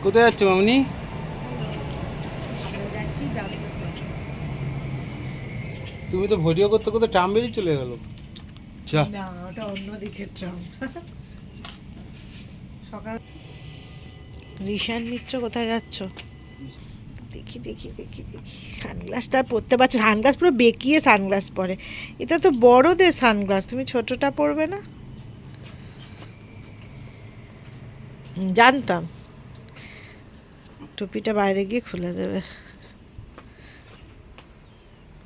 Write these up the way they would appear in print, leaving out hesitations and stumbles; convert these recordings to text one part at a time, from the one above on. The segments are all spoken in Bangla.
কোথায় যাচ্ছ মামনি? আমরা যাচ্ছি জামশেদে। তুমি তো ভিডিও করতে করতে ট্রাম বেরিয়ে চলে গেল। যা। না, ওটা অন্য দিকের ট্রাম। সকাল। ঋষান মিত্র, কোথায় যাচ্ছ? দেখি দেখি দেখি দেখি সানগ্লাসটা আর পরতে পারছে, সানগ্লাস পুরো বেঁকিয়ে সানগ্লাস পরে। এটা তো বড়দের সানগ্লাস, তুমি ছোটটা পরবে না? জানতাম। টুপিটা বাইরে গিয়ে খুলে দেবে।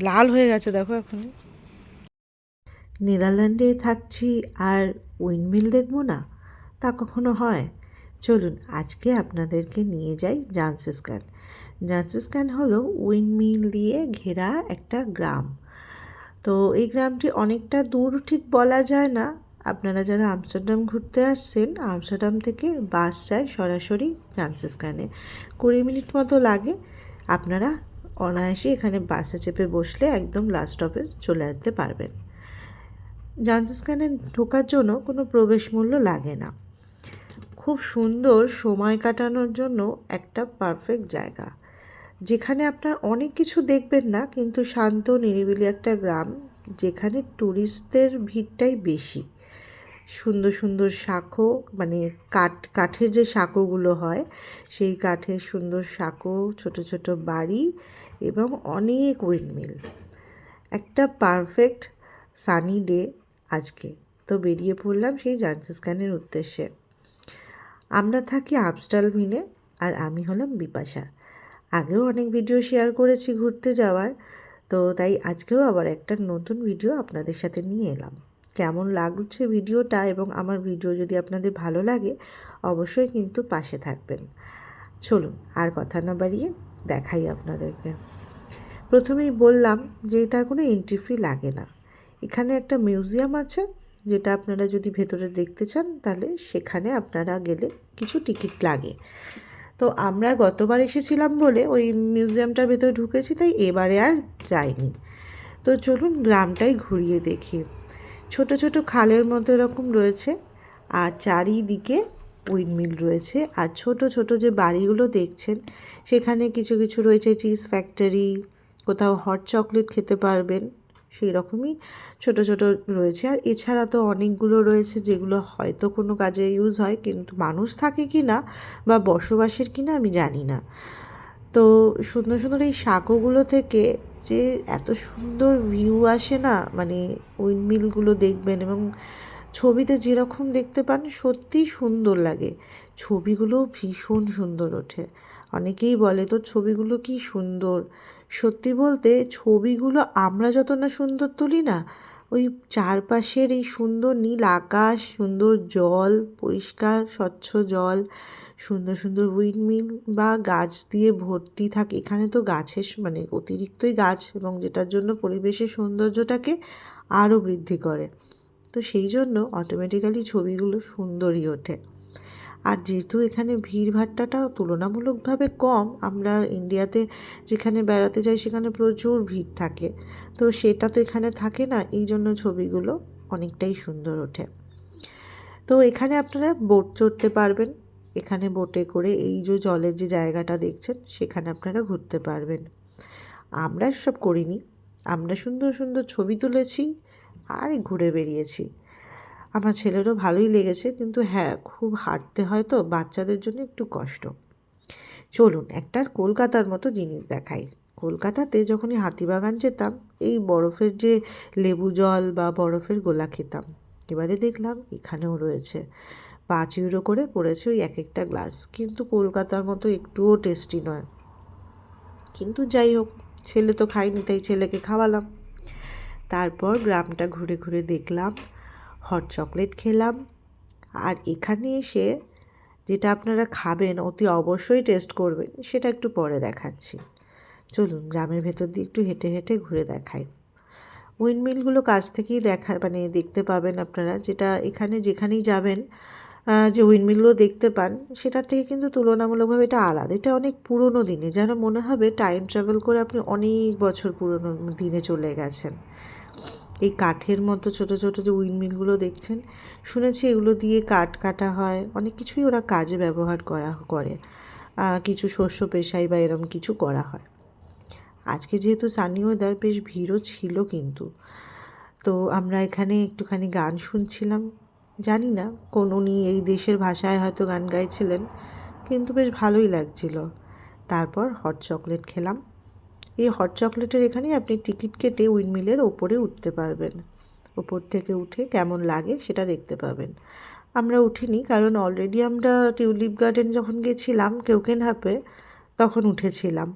লাল হয়ে গেছে দেখো এখনই। নেদারল্যান্ডে থাকছি আর উইন্ডমিল দেখবো না, তা কখনো হয়? চলুন আজকে আপনাদেরকে নিয়ে যাই জান্সেসকান। জান্সেসকান হলো উইন্ডমিল দিয়ে ঘেরা একটা গ্রাম। তো এই গ্রামটি অনেকটা দূর ঠিক বলা যায় না। আপনারা যারা আমস্টারডাম ঘুরতে আসছেন, আমস্টারডাম থেকে বাস যায় সরাসরি জান্সেসকানে। 20 মিনিট মতো লাগে। আপনারা অনায়াসে এখানে বাসে চেপে বসলে একদম লাস্ট স্টপে চলে যেতে পারবেন। জান্সেসকানে ঢোকার জন্য কোনো প্রবেশ মূল্য লাগে না। খুব সুন্দর সময় কাটানোর জন্য একটা পারফেক্ট জায়গা, যেখানে আপনার অনেক কিছু দেখবেন না, কিন্তু শান্ত নিরিবিলি একটা গ্রাম, যেখানে ট্যুরিস্টদের ভিড়টাই বেশি। সুন্দর সুন্দর সাঁকো, মানে কাঠের যে সাঁকোগুলো হয়, সেই কাঠের সুন্দর সাঁকো, ছোট ছোট বাড়ি এবং অনেক উইন্ডমিল। একটা পারফেক্ট সানি ডে আজকে। তো বেরিয়ে পড়লাম সেই জান্সেসকানের উদ্দেশ্যে। আমরা থাকি আমস্টালভিনে, আর আমি হলাম বিপাশা। আগেও অনেক ভিডিও শেয়ার করেছি ঘুরতে যাওয়ার, তো তাই আজকেও আবার একটা নতুন ভিডিও আপনাদের সাথে নিয়ে এলাম। কেমন লাগছে ভিডিওটা, এবং আমার ভিডিও যদি আপনাদের ভালো লাগে অবশ্যই কিন্তু পাশে থাকবেন। চলুন আর কথা না বাড়িয়ে দেখাই আপনাদেরকে। প্রথমেই বললাম যে এটার কোনো এন্ট্রি ফি লাগে না। এখানে একটা মিউজিয়াম আছে, যেটা আপনারা যদি ভেতরে দেখতে চান তাহলে সেখানে আপনারা গেলে কিছু টিকিট লাগে। তো আমরা গতবার এসেছিলাম বলে ওই মিউজিয়ামটার ভেতরে ঢুকেছি, তাই এবারে আর যাইনি। তো চলুন গ্রামটাই ঘুরিয়ে দেখি। ছোট ছোট খালের মতো এরকম রয়েছে, আর চারিদিকে উইন্ডমিল রয়েছে। আর ছোট ছোট যে বাড়িগুলো দেখছেন, সেখানে কিছু কিছু রয়েছে চিজ ফ্যাক্টরি, কোথাও হট চকলেট খেতে পারবেন, সেই রকমই ছোট ছোট রয়েছে। আর এছাড়া তো অনেকগুলো রয়েছে যেগুলো হয়তো কোনো কাজে ইউজ হয়, কিন্তু মানুষ থাকে কি না বা বসবাসের কি না আমি জানি না। তো সুন্দর সুন্দর এই সাঁকোগুলো থেকে যে এত সুন্দর ভিউ আসে না, মানে উইন্ডমিলগুলো দেখবেন এবং ছবিতে যেরকম দেখতে পান সত্যিই সুন্দর লাগে। ছবিগুলো ভীষণ সুন্দর ওঠে। অনেকেই বলে তোর ছবিগুলো কি সুন্দর। সত্যি বলতে ছবিগুলো আমরা যত না সুন্দর তুলি না, ওই চারপাশের এই সুন্দর নীল আকাশ, সুন্দর জল, পরিষ্কার স্বচ্ছ জল, সুন্দর সুন্দর উইন্ডমিল বা গাছ দিয়ে ভর্তি থাকে। এখানে তো গাছের মানে অতিরিক্তই গাছ, এবং যেটার জন্য পরিবেশের সৌন্দর্যটাকে আরও বৃদ্ধি করে। তো সেই জন্য অটোমেটিক্যালি ছবিগুলো সুন্দরই ওঠে। আর যেহেতু এখানে ভিড়ভাট্টাটাও তুলনামূলকভাবে কম, আমরা ইন্ডিয়াতে যেখানে বেড়াতে যাই সেখানে প্রচুর ভিড় থাকে, তো সেটা তো এখানে থাকে না, এই জন্য ছবিগুলো অনেকটাই সুন্দর ওঠে। তো এখানে আপনারা বোট চড়তে পারবেন। এখানে বোটে করে এই যে জলের যে জায়গাটা দেখছেন সেখানে আপনারা ঘুরতে পারবেন। আমরা সব করিনি, আমরা সুন্দর সুন্দর ছবি তুলেছি আর ঘুরে বেরিয়েছি। আমার ছেলেরও ভালোই লেগেছে, কিন্তু হ্যাঁ খুব হাঁটতে হয় তো বাচ্চাদের জন্য একটু কষ্ট। চলুন একটা কলকাতার মতো জিনিস দেখাই। কলকাতাতে যখনই হাতিবাগান যেতাম, এই বরফের যে লেবু জল বা বরফের গোলা খেতাম। এবারে দেখলাম এখানেও রয়েছে। 5 ইউরো করে পড়েছে ওই এক একটা গ্লাস, কিন্তু কলকাতার মতো একটুও টেস্টি নয়। কিন্তু যাই হোক, ছেলে তো খায়নি তাই ছেলেকে খাওয়ালাম। তারপর গ্রামটা ঘুরে ঘুরে দেখলাম, হট চকলেট খেলাম। আর এখানে এসে যেটা আপনারা খাবেন অতি অবশ্যই টেস্ট করবেন, সেটা একটু পরে দেখাচ্ছি। চলুন গ্রামের ভেতর দিয়ে একটু হেঁটে হেঁটে ঘুরে দেখাই। উইন্ডমিলগুলো কাছ থেকেই মানে দেখতে পাবেন আপনারা, যেটা এখানে যেখানেই যাবেন যে উইন্ডমিলগুলো দেখতে পান সেটার থেকে কিন্তু তুলনামূলকভাবে এটা আলাদা। এটা অনেক পুরনো দিনে, যেন মনে হবে টাইম ট্রাভেল করে আপনি অনেক বছর পুরনো দিনে চলে গেছেন। এই কাঠের মতো ছোট ছোট যে উইন্ডমিলগুলো দেখছেন, শুনেছি এগুলো দিয়ে কাঠ কাটা হয়, অনেক কিছুই ওরা কাজে ব্যবহার করে। কিছু শস্য পেশাই বা এরম কিছু করা হয়। আজকে যেহেতু সানি ওয়েদার, বেশ ভিড়ও ছিল কিন্তু। তো আমরা এখানে একটুখানি গান শুনছিলাম। জানি না উনি এই দেশের ভাষায় হয়তো গান গাইছিলেন, কিন্তু বেশ ভালোই লাগছিল। তারপর হট চকলেট খেলাম। এই হট চকলেটের এখানেই আপনি টিকিট কেটে উইন্ডমিলের ওপরে উঠতে পারবেন। ওপর থেকে উঠে কেমন লাগে সেটা দেখতে পাবেন। আমরা উঠিনি, কারণ অলরেডি আমরা টিউলিপ গার্ডেন যখন গেছিলাম কেওকেনহাপে তখন উঠেছিলাম।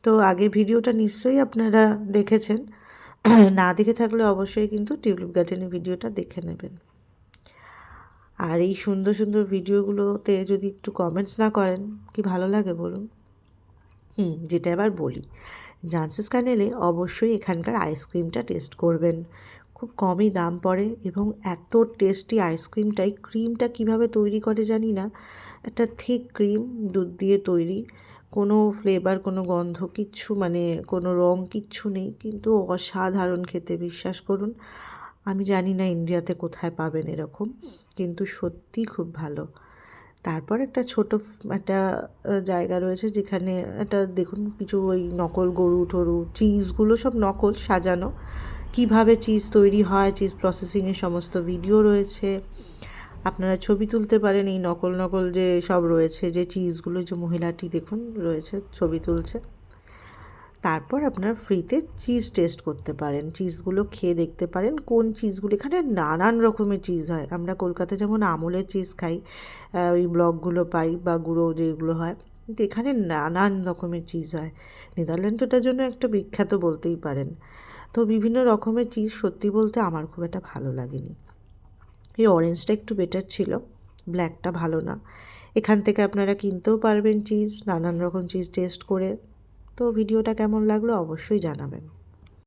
তো আগের ভিডিওটা নিশ্চয়ই আপনারা দেখেছেন, না দেখে থাকলে অবশ্যই কিন্তু টিউলিপ গার্ডেনের ভিডিওটা দেখে নেবেন। আর এই সুন্দর সুন্দর ভিডিওগুলোতে যদি একটু কমেন্টস না করেন কি ভালো লাগে বলুন। যেটা এবার বলি, জান্সিসকান এলে অবশ্যই এখানকার আইসক্রিমটা টেস্ট করবেন। খুব কমই দাম পড়ে এবং এত টেস্টি আইসক্রিমটাই, ক্রিমটা কিভাবে তৈরি করে জানি না, একটা থিক ক্রিম, দুধ দিয়ে তৈরি, কোনো ফ্লেভার, কোনো গন্ধ কিচ্ছু, মানে কোনো রং কিচ্ছু নেই, কিন্তু অসাধারণ খেতে, বিশ্বাস করুন। আমি জানি না ইন্ডিয়াতে কোথায় পাবেন এরকম, কিন্তু সত্যি খুব ভালো। তারপর একটা একটা জায়গা রয়েছে যেখানে একটা দেখুন কিছু ওই নকল গরু টরু, চিজগুলো সব নকল সাজানো, কিভাবে চিজ তৈরি হয়, চিজ প্রসেসিংয়ের সমস্ত ভিডিও রয়েছে। আপনারা ছবি তুলতে পারেন এই নকল নকল যে সব রয়েছে, যে চিজগুলো, যে মহিলাটি দেখুন রয়েছে ছবি তুলছে। তারপর আপনার ফ্রিতে চিজ টেস্ট করতে পারেন, চিজগুলো খেয়ে দেখতে পারেন কোন চিজগুলো, এখানে নানান রকমের চিজ হয়। আমরা কলকাতায় যেমন আমুলের চিজ খাই, ওই ব্লকগুলো পাই বা গুঁড়ো যেগুলো হয়, কিন্তু এখানে নানান রকমের চিজ হয়। নেদারল্যান্ড ওটার জন্য একটা বিখ্যাত বলতেই পারেন। তো বিভিন্ন রকমের চিজ, সত্যি বলতে আমার খুব একটা ভালো লাগেনি। এই অরেঞ্জটা একটু বেটার ছিল, ব্ল্যাকটা ভালো না। এখান থেকে আপনারা কিনতেও পারবেন চিজ, নানান রকম চিজ টেস্ট করে। তো ভিডিওটা কেমন লাগলো অবশ্যই জানাবেন।